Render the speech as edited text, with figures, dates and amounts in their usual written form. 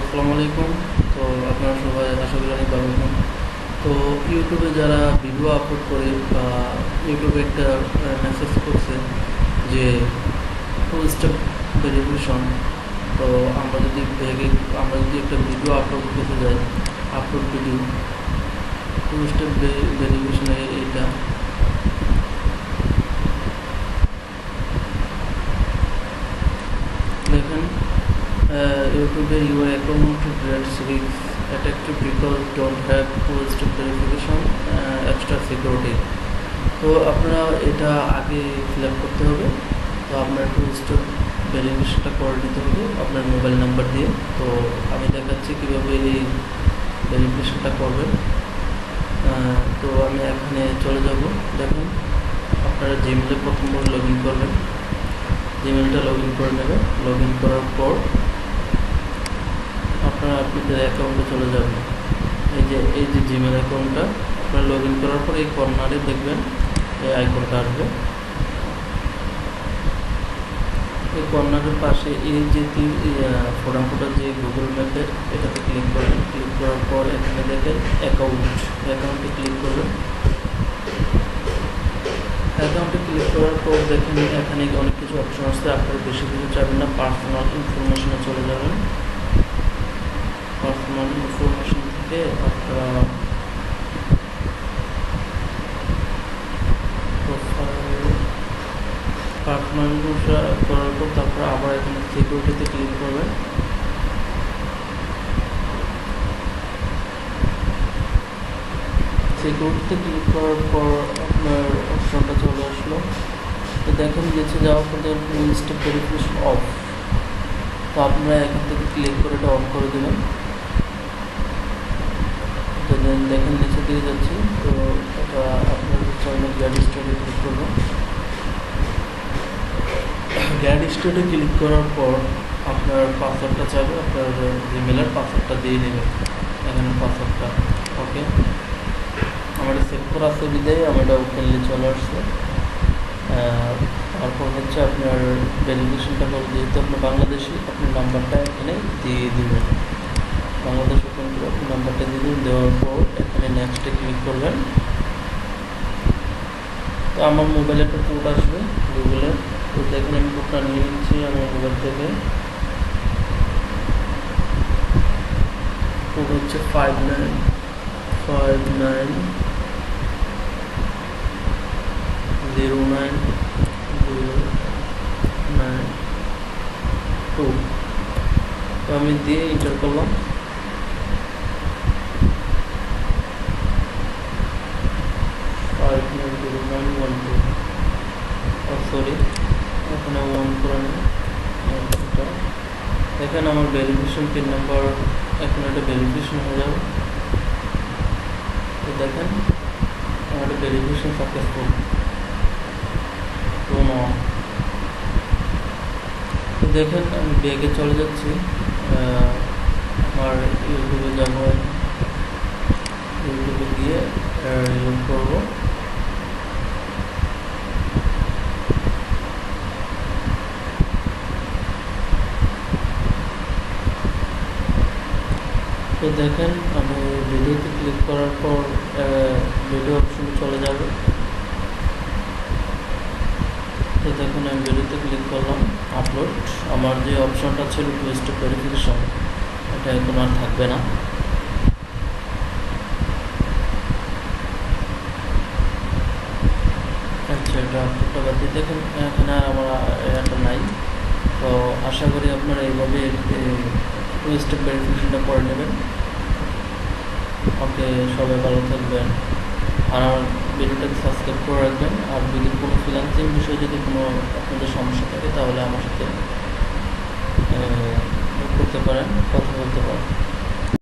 আসসালামু আলাইকুম। তো আপনারা সবাই আশা করি অনেক ভালো আছেন। তো ইউটিউবে যারা ভিডিও আপলোড করে বা ইউটিউবে একটা মেসেজ করছে যে টু স্টেপ ভেরিফিকেশন। তো আমরা যদি একটা ভিডিও আপলোড করতে যাই, upload video two step verification এটা দেখেন, ইউটিউবে your account greater risk attack to people don't have two step verification extra security. তো আপনারা এটা আগে ফিল আপ করতে হবে। তো আপনার টু স্টেপ ভেরিফিকেশনটা করে নিতে হবে আপনার মোবাইল নাম্বার দিয়ে। তো আমি দেখাচ্ছি কীভাবে এই ভেরিফিকেশনটা করবেন। তো আমি এখানে চলে যাব। দেখুন, আপনারা জিমেলে প্রথম লগ ইন করবেন। জিমেলটা লগ ইন করে নেবেন। লগ ইন করার পর আপনারা আপনাদের অ্যাকাউন্টে চলে যাবেন। এই যে জিমেল অ্যাকাউন্টটা আপনারা লগ ইন করার পর এই কর্নারে দেখবেন এই আইকনটা আসবে। এই কর্নারের পাশে এই যে ফোটার যে গুগল ম্যাপের এটাতে ক্লিক করবেন। ক্লিক করার পর এখানে দেখেন অ্যাকাউন্টে ক্লিক করবেন। অ্যাকাউন্টে ক্লিক করার পর দেখেন এখানে অনেক কিছু অপশন আছে। আপনারা বেশি কিছু চাইবেন না, পার্সোনাল ইনফরমেশনে চলে যাবেন। পার্সোনাল ইনফরমেশন থেকে আপনারা পার্সোনাল ইনফরমেশন করার পর তারপর আবার এখানে সিকিউরিটিতে ক্লিক করবেন। সিকিউরিটিতে ক্লিক করার পর আপনার অপশনটা চলে আসলো। তো দেখেন নিচে যাওয়ার পর টু স্টেপ ভেরিফিকেশন অফ। তো আপনারা এখান থেকে ক্লিক করে এটা অফ করে দেবেন। তো দেখেন নিচে দিয়ে যাচ্ছি। তো এটা আপনার চাইলে গ্যাড স্টোরে ক্লিক করবেন। গ্যাড স্টোরে ক্লিক করার পর আপনার পাসওয়ার্ডটা চাইবে, আপনার জিমেলের পাসওয়ার্ডটা দিয়ে নেবেন। এখানে পাসওয়ার্ডটা ওকে আমার সেভ করা আছে বিদায় আমার এটা ওপেনলি চলে আসছে। তারপর হচ্ছে আপনার ভেরিফিকেশনটা করে, যেহেতু আপনার বাংলাদেশি, আপনার নাম্বারটা এখানে দিয়ে দেবেন। বাংলাদেশ ওপেন করে আপনি নাম্বারটা দিয়ে দেবেন। দেওয়ার পর এখানে নেক্সটে ক্লিক করবেন। তো আমার মোবাইলে একটা কোড আসবে গুগলের। তো দেখেন আমি কোডটা নিয়ে নিচ্ছি আমার মোবাইল থেকে। কোড হচ্ছে 59090992। তো আমি দিয়ে এন্টার করলাম। সরি, এখানে 1 করে নেই। এখানে আমার ভেরিফিকেশন পিন নাম্বার, এখন এটা ভেরিফিকেশন হয়ে যাবে। তো দেখেন আমার ভেরিফিকেশন সাকসেসফুল। তো দেখেন আমি ব্যাগে চলে যাচ্ছি। আমার ইউটিউবে যাবো, ইউটিউবে গিয়ে রিলোড করবো। তো দেখেন আমি ভিডিওতে ক্লিক করার পর ভিডিও অপশনে চলে যাবে। তো দেখুন আমি ভিডিওতে ক্লিক করলাম, আপলোড। আমার যে অপশনটা ছিল টু স্টেপ ভেরিফিকেশন, এটা এখন আর থাকবে না। আচ্ছা, এটা আপলোডটা বাদ দিয়ে দেখেন এখানে আমার এটা নাই। তো আশা করি আপনারা এইভাবে টু স্টেপ ভেরিফিকেশনটা করে নেবেন। ওকে, সবাই ভালো থাকবেন। আর আমার ভিডিওটাকে সাবস্ক্রাইব করে রাখবেন। আর যদি কোনো ফ্রিল্যান্সিং বিষয়ে যদি কোনো আপনাদের সমস্যা থাকে তাহলে আমার সাথে করতে পারেন, কথা বলতে পারেন।